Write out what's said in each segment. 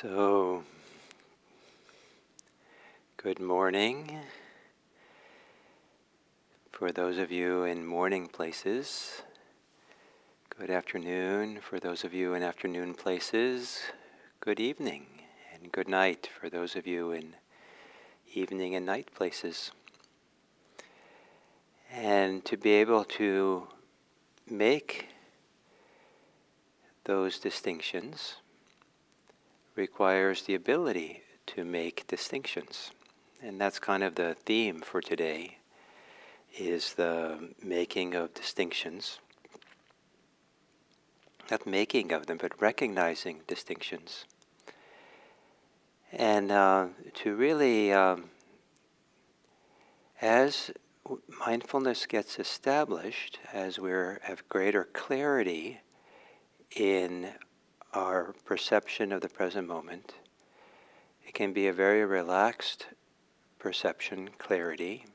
So, good morning for those of you in morning places. Good afternoon for those of you in afternoon places. Good evening and good night for those of you in evening and night places. And to be able to make those distinctions requires the ability to make distinctions. And that's kind of the theme for today, is the making of distinctions. Not making of them, but recognizing distinctions. And to really, as mindfulness gets established, as we have greater clarity in our perception of the present moment, it can be a very relaxed perception, clarity.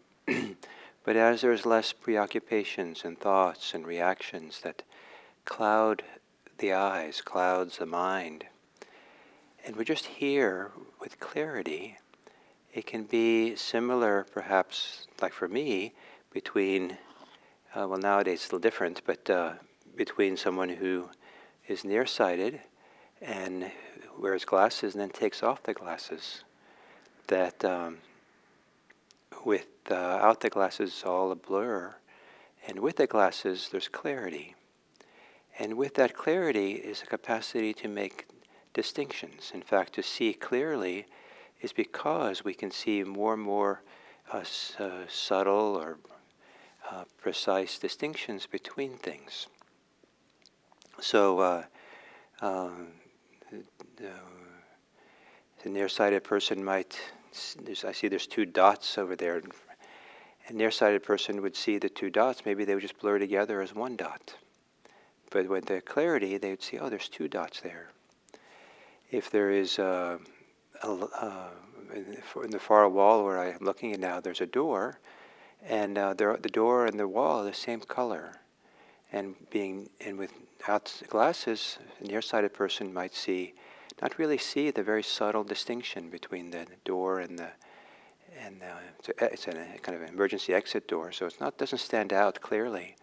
But as there's less preoccupations and thoughts and reactions that cloud the eyes, clouds the mind, and we're just here with clarity, it can be similar, perhaps, like for me, between, well, nowadays it's a little different, but between someone who is nearsighted and wears glasses and then takes off the glasses. That without the glasses it's all a blur, and with the glasses there's clarity. And with that clarity is a capacity to make distinctions. In fact, to see clearly is because we can see more and more subtle or precise distinctions between things. So the nearsighted person might, I see there's two dots over there. A nearsighted person would see the two dots, maybe they would just blur together as one dot. But with the clarity, they would see, oh, there's two dots there. If there is in the far wall where I'm looking at now, there's a door, and the door and the wall are the same color. And without glasses, a nearsighted person might not really see the very subtle distinction between the door and it's a kind of an emergency exit door, so doesn't stand out clearly.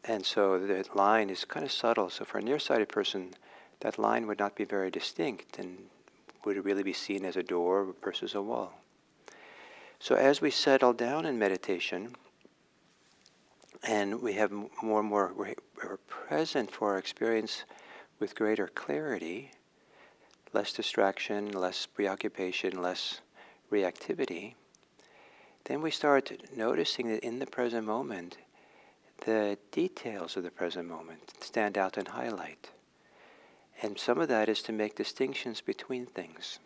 And so the line is kind of subtle. So for a nearsighted person, that line would not be very distinct and would really be seen as a door versus a wall. So as we settle down in meditation, and we have more and more, we're present for our experience with greater clarity, less distraction, less preoccupation, less reactivity, then we start noticing that in the present moment, the details of the present moment stand out and highlight. And some of that is to make distinctions between things.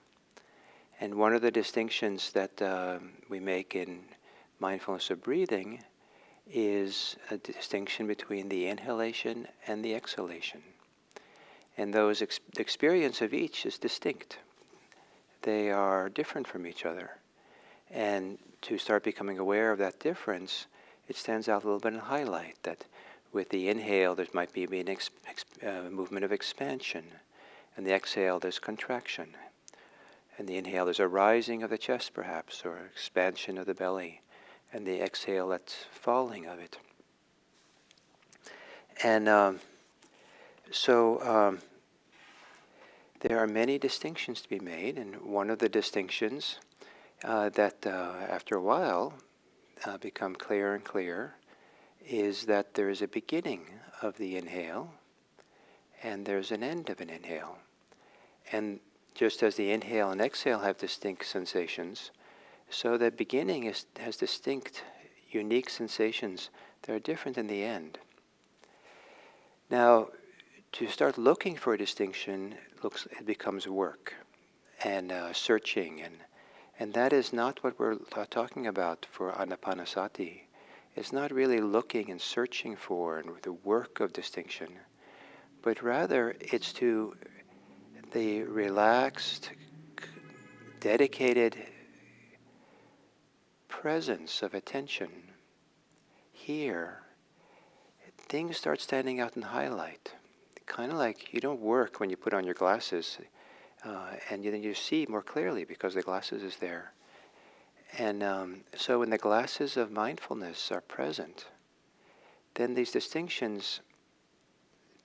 And one of the distinctions that we make in mindfulness of breathing is a distinction between the inhalation and the exhalation. And the experience of each is distinct. They are different from each other. And to start becoming aware of that difference, it stands out a little bit in highlight that with the inhale there might be a movement of expansion, and the exhale there's contraction. And the inhale there's a rising of the chest perhaps, or expansion of the belly, and the exhale that's falling of it. And so there are many distinctions to be made, and one of the distinctions that after a while become clearer and clearer is that there is a beginning of the inhale and there's an end of an inhale. And just as the inhale and exhale have distinct sensations, so the beginning has distinct, unique sensations that are different than the end. Now, to start looking for a distinction, it becomes work and searching, and that is not what we're talking about for anapanasati. It's not really looking and searching for and the work of distinction, but rather it's to the relaxed, dedicated presence of attention. Here, things start standing out in highlight. Kind of like you don't work when you put on your glasses and then you see more clearly because the glasses is there. And so when the glasses of mindfulness are present, then these distinctions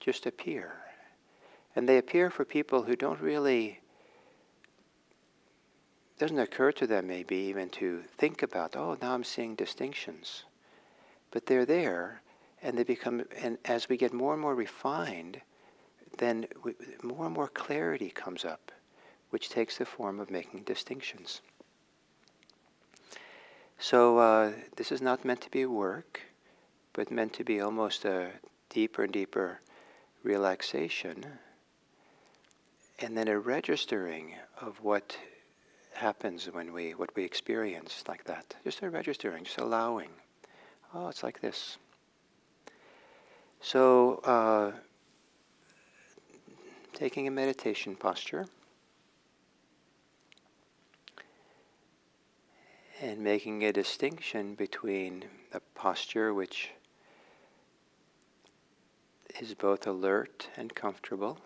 just appear. And they appear for people who don't really, doesn't occur to them maybe even to think about, oh, now I'm seeing distinctions. But they're there, and they become, and as we get more and more refined, then more and more clarity comes up, which takes the form of making distinctions. So this is not meant to be work, but meant to be almost a deeper and deeper relaxation, and then a registering of what happens when what we experience like that. Just a registering, just allowing. Oh, it's like this. So taking a meditation posture and making a distinction between a posture which is both alert and comfortable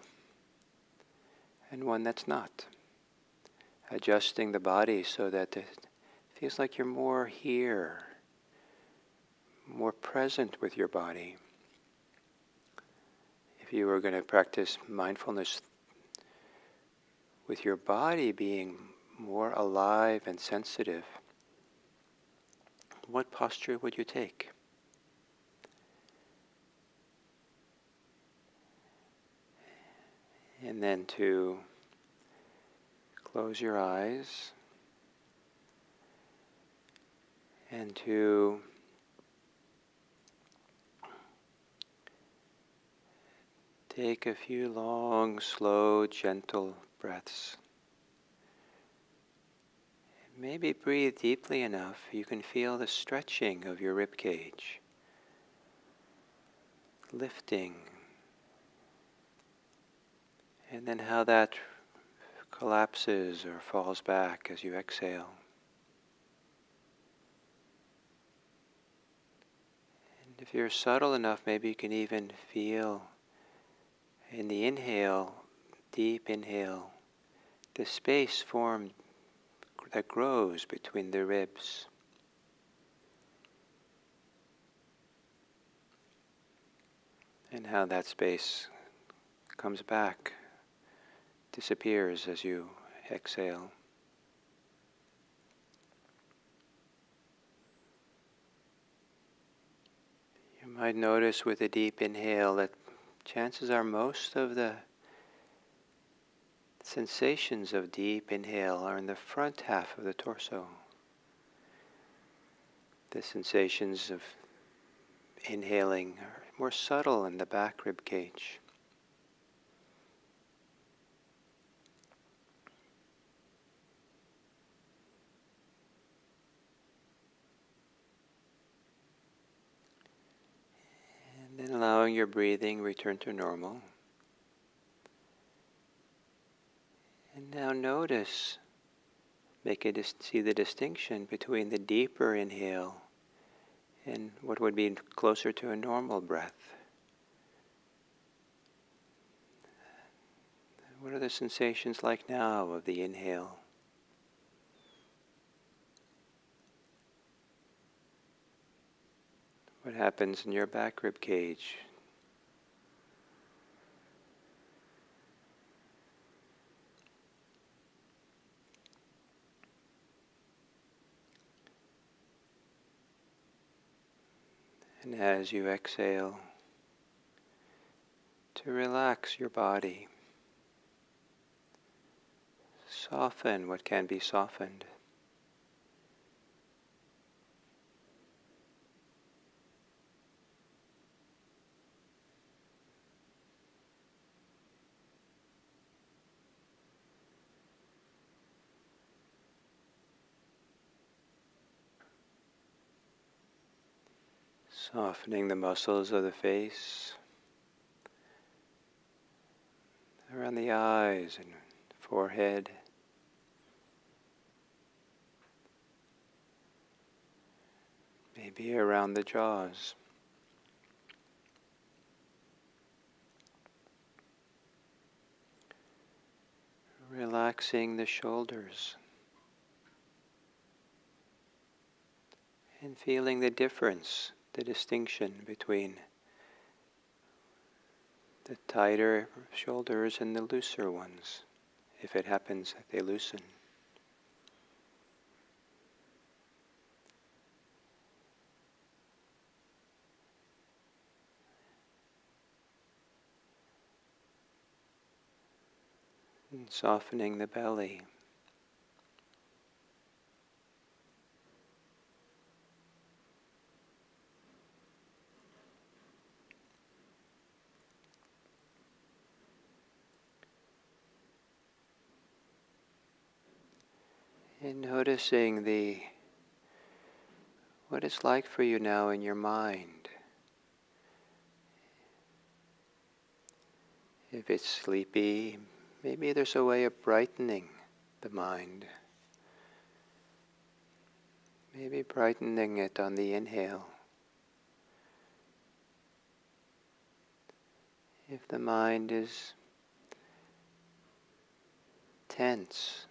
and one that's not. Adjusting the body so that it feels like you're more here, more present with your body. If you were going to practice mindfulness with your body being more alive and sensitive, what posture would you take? And then to close your eyes and to take a few long, slow, gentle breaths. Maybe breathe deeply enough you can feel the stretching of your rib cage, lifting, and then how that collapses or falls back as you exhale. And if you're subtle enough, maybe you can even feel in the inhale, deep inhale, the space formed that grows between the ribs. And how that space comes back, disappears as you exhale. You might notice with a deep inhale that chances are most of the sensations of deep inhale are in the front half of the torso. The sensations of inhaling are more subtle in the back rib cage. And then allowing your breathing return to normal. And now notice, see the distinction between the deeper inhale and what would be closer to a normal breath. What are the sensations like now of the inhale? What happens in your back rib cage? And as you exhale, to relax your body, soften what can be softened. Softening the muscles of the face, around the eyes and forehead. Maybe around the jaws. relaxing the shoulders and feeling the difference, the distinction between the tighter shoulders and the looser ones, if it happens that they loosen. And softening the belly. And noticing what it's like for you now in your mind. If it's sleepy, maybe there's a way of brightening the mind. Maybe brightening it on the inhale. If the mind is tense,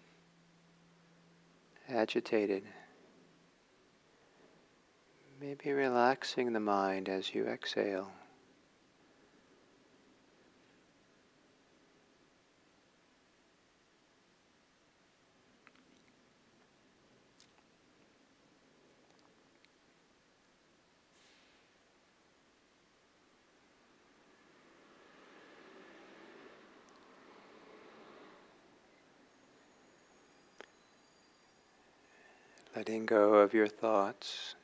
agitated, maybe relaxing the mind as you exhale. Letting go of your thoughts.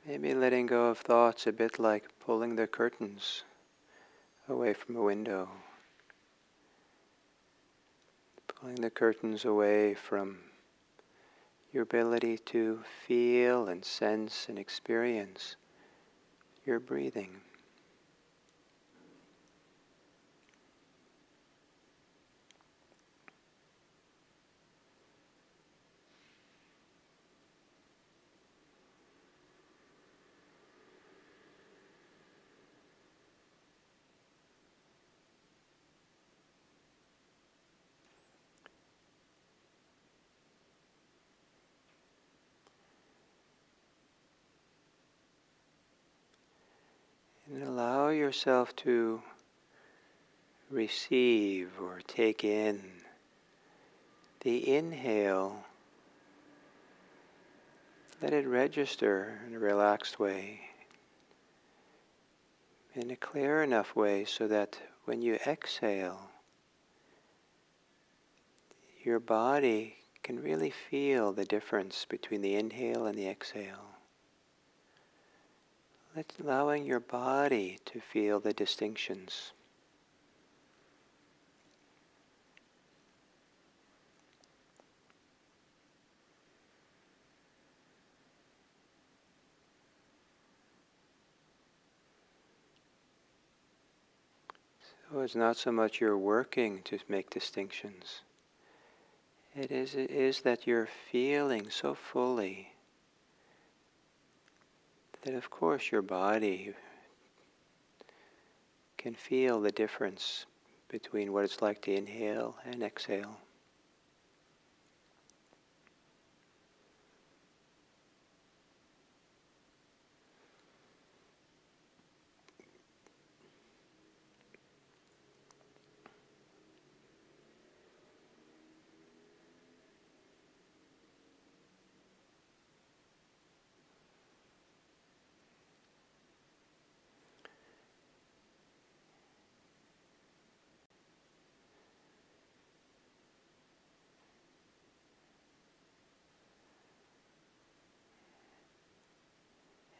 Maybe letting go of thoughts a bit like pulling the curtains away from a window. Pulling the curtains away from your ability to feel and sense and experience your breathing. And allow yourself to receive or take in the inhale. Let it register in a relaxed way, in a clear enough way so that when you exhale, your body can really feel the difference between the inhale and the exhale. Allowing your body to feel the distinctions. So it's not so much you're working to make distinctions. It is that you're feeling so fully that of course your body can feel the difference between what it's like to inhale and exhale.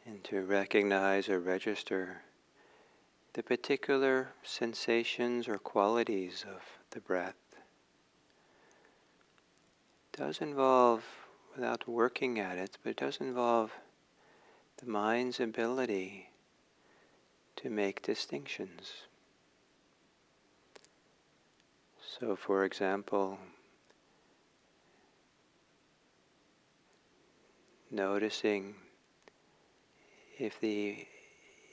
And to recognize or register the particular sensations or qualities of the breath. It does involve, without working at it, but it does involve the mind's ability to make distinctions. So, for example, noticing if the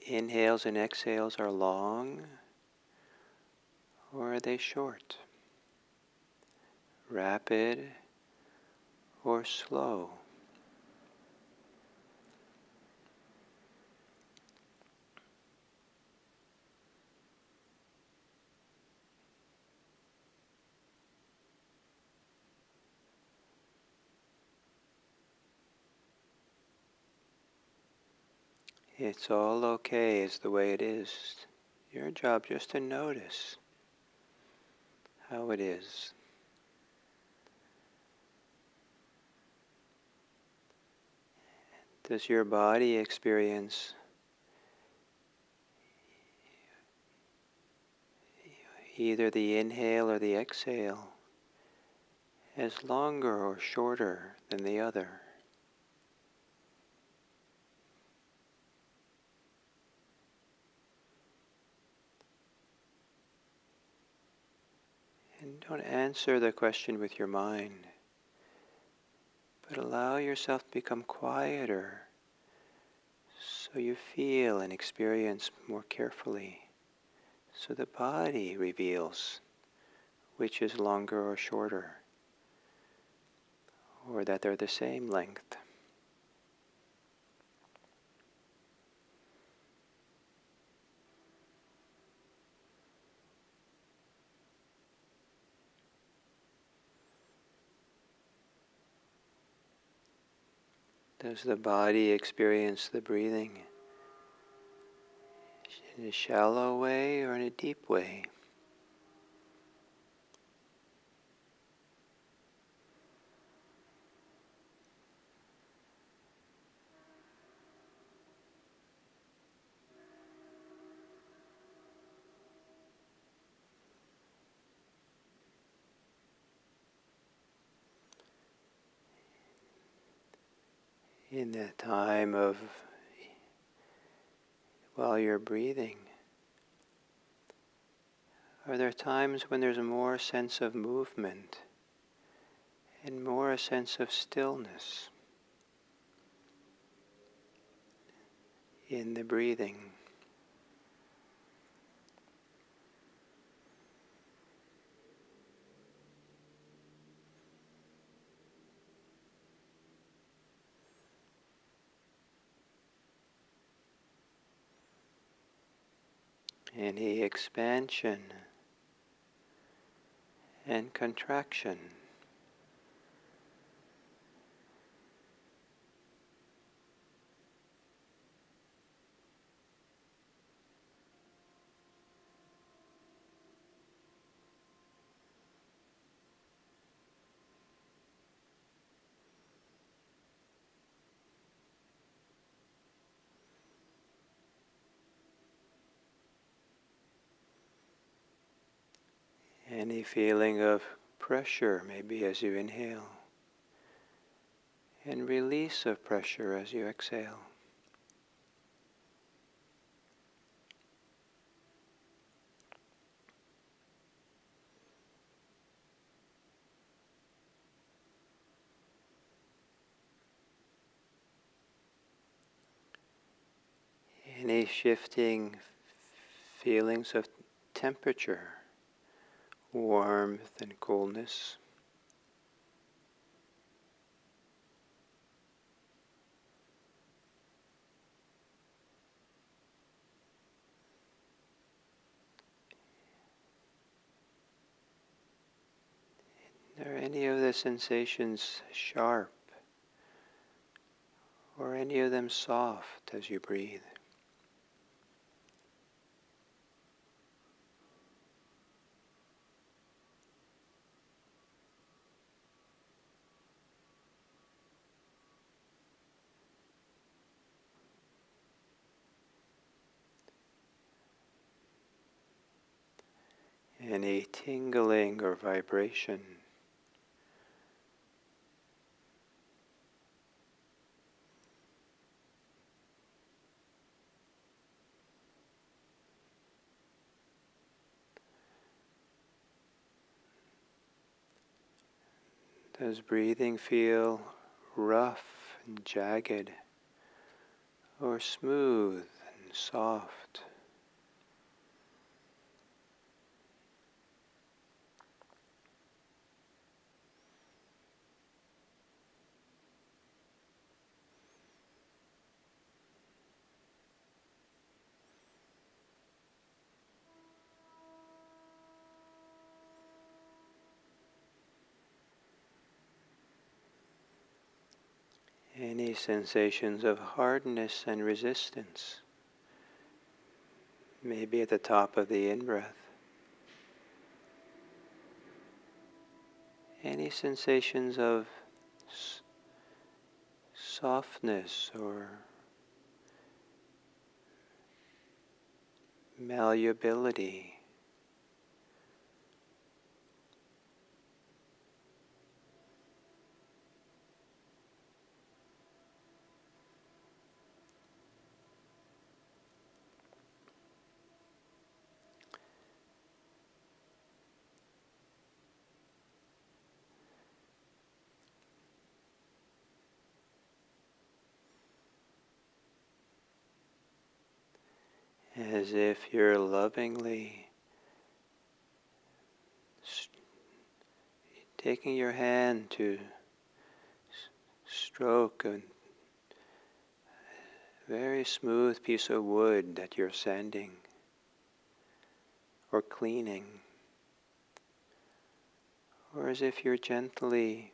inhales and exhales are long, or are they short, rapid or slow. It's all okay as the way it is. Your job just to notice how it is. Does your body experience either the inhale or the exhale as longer or shorter than the other? And don't answer the question with your mind, but allow yourself to become quieter so you feel and experience more carefully, so the body reveals which is longer or shorter, or that they're the same length. Does the body experience the breathing in a shallow way or in a deep way? In that time of while you're breathing, are there times when there's more sense of movement and more a sense of stillness in the breathing? Any expansion and contraction. Any feeling of pressure maybe as you inhale, and release of pressure as you exhale. Any shifting feelings of temperature, warmth and coolness. Are any of the sensations sharp, or any of them soft as you breathe? Any tingling or vibration? Does breathing feel rough and jagged, or smooth and soft. Any sensations of hardness and resistance, maybe at the top of the in-breath. Any sensations of softness or malleability. As if you're lovingly taking your hand to stroke a very smooth piece of wood that you're sanding or cleaning, or as if you're gently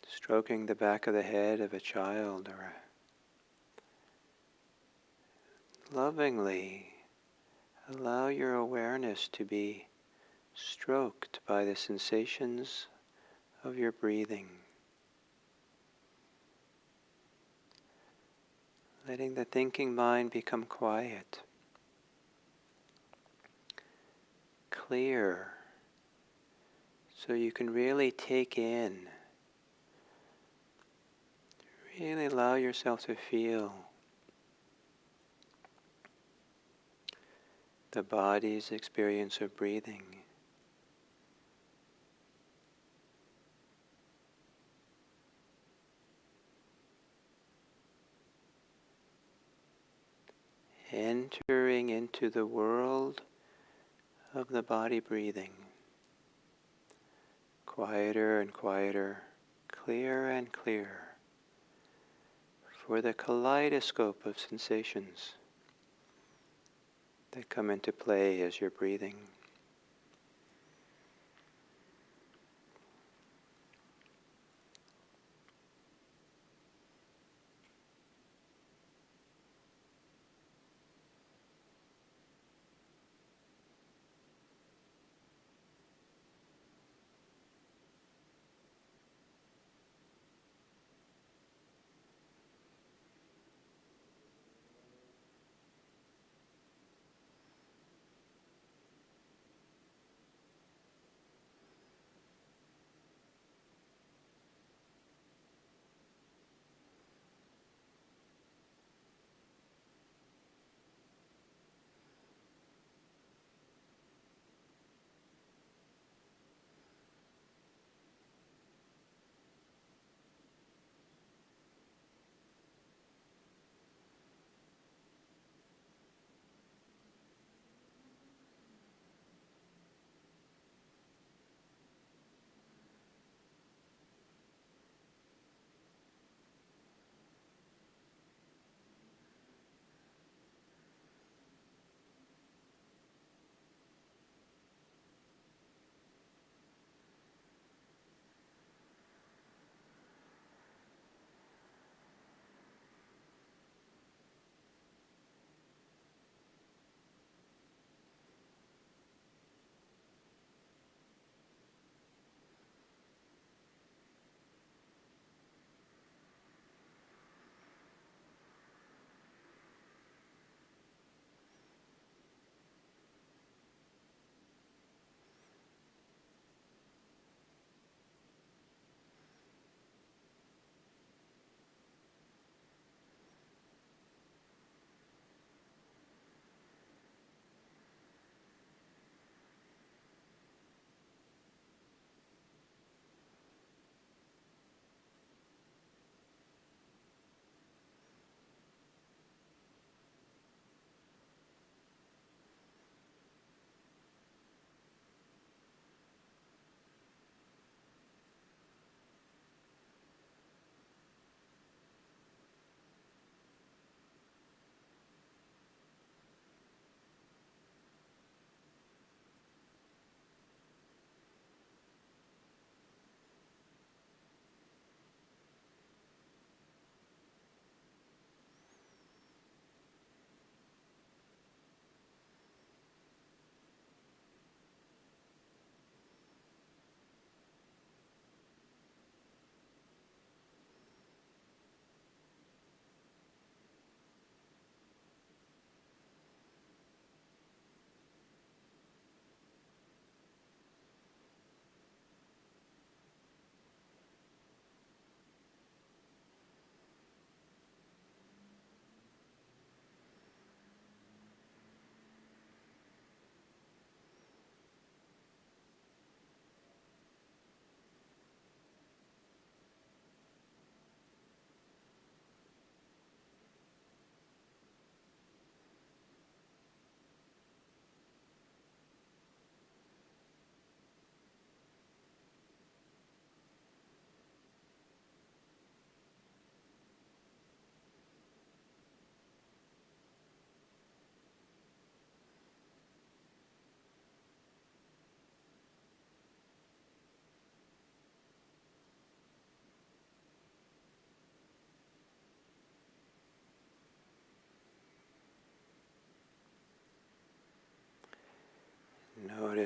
stroking the back of the head of a child, or lovingly allow your awareness to be stroked by the sensations of your breathing. Letting the thinking mind become quiet, clear, so you can really take in, really allow yourself to feel the body's experience of breathing. Entering into the world of the body breathing. Quieter and quieter, clearer and clearer, for the kaleidoscope of sensations that come into play as you're breathing.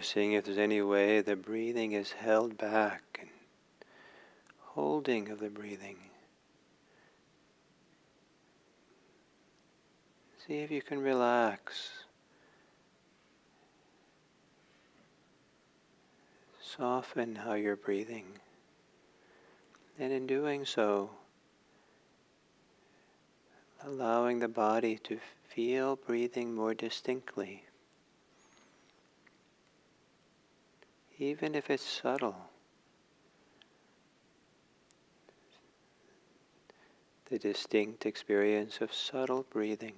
Noticing if there's any way the breathing is held back, and holding of the breathing. See if you can relax. Soften how you're breathing. And in doing so, allowing the body to feel breathing more distinctly. Even if it's subtle. The distinct experience of subtle breathing.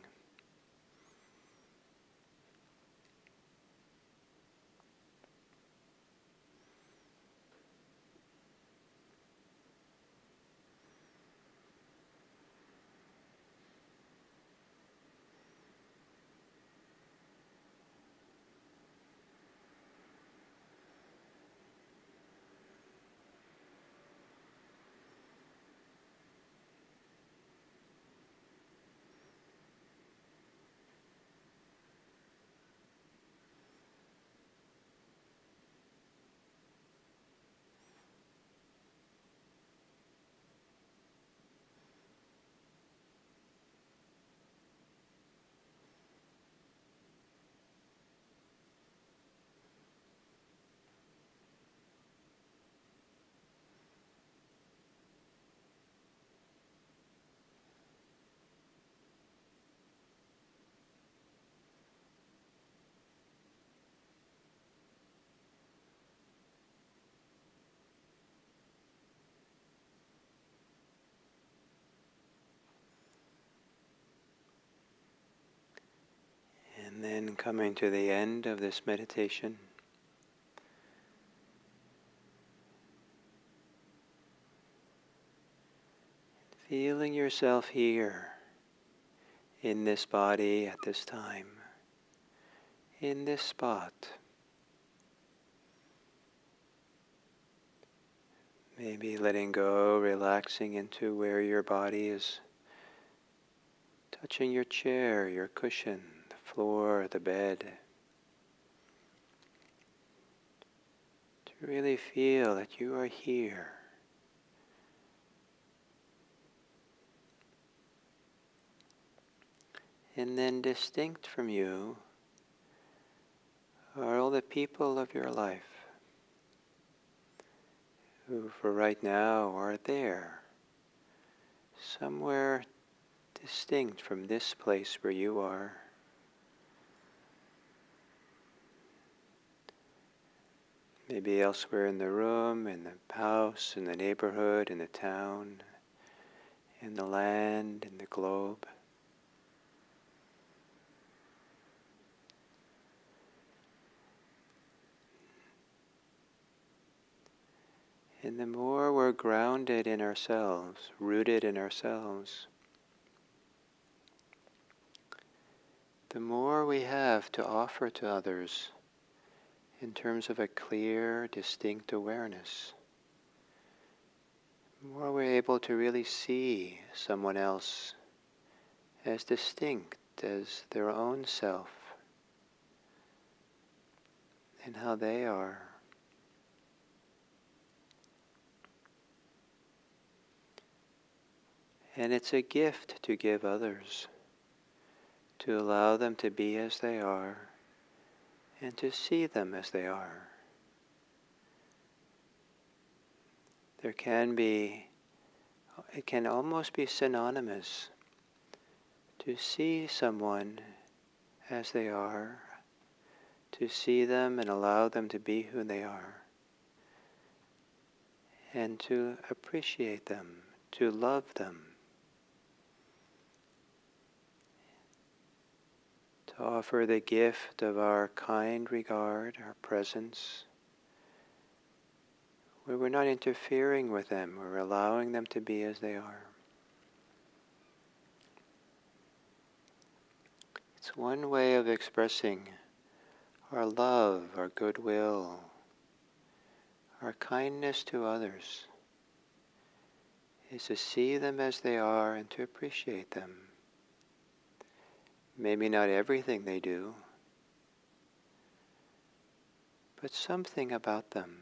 And then coming to the end of this meditation, feeling yourself here, in this body at this time, in this spot. Maybe letting go, relaxing into where your body is touching your chair, your cushion, the floor, the bed. To really feel that you are here. And then distinct from you are all the people of your life who for right now are there, somewhere distinct from this place where you are. Maybe elsewhere in the room, in the house, in the neighborhood, in the town, in the land, in the globe. And the more we're grounded in ourselves, rooted in ourselves, the more we have to offer to others in terms of a clear, distinct awareness. The more we're able to really see someone else as distinct as their own self and how they are. And it's a gift to give others, to allow them to be as they are, and to see them as they are. It can almost be synonymous to see someone as they are, to see them and allow them to be who they are, and to appreciate them, to love them. To offer the gift of our kind regard, our presence, where we're not interfering with them, we're allowing them to be as they are. It's one way of expressing our love, our goodwill, our kindness to others, is to see them as they are and to appreciate them. Maybe not everything they do, but something about them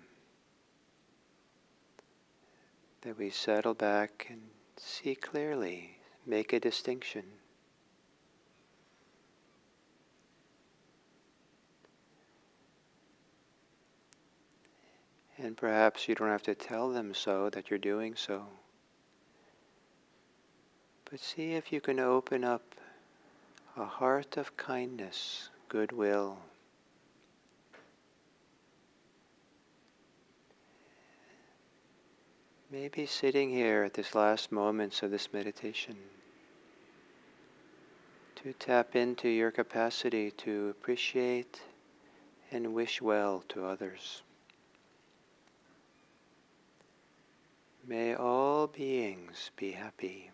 that we settle back and see clearly, make a distinction. And perhaps you don't have to tell them so, that you're doing so. But see if you can open up a heart of kindness, goodwill. Maybe sitting here at this last moments of this meditation to tap into your capacity to appreciate and wish well to others. May all beings be happy.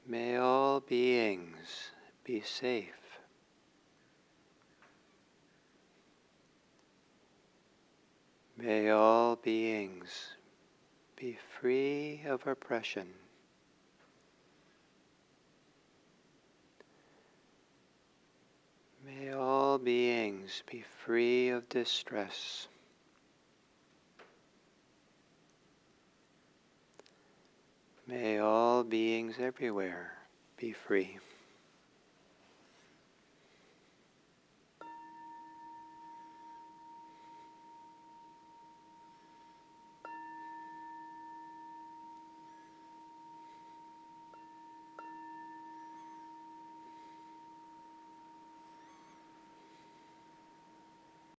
May all beings be safe. May all beings be free of oppression. May all beings be free of distress. May all beings everywhere be free.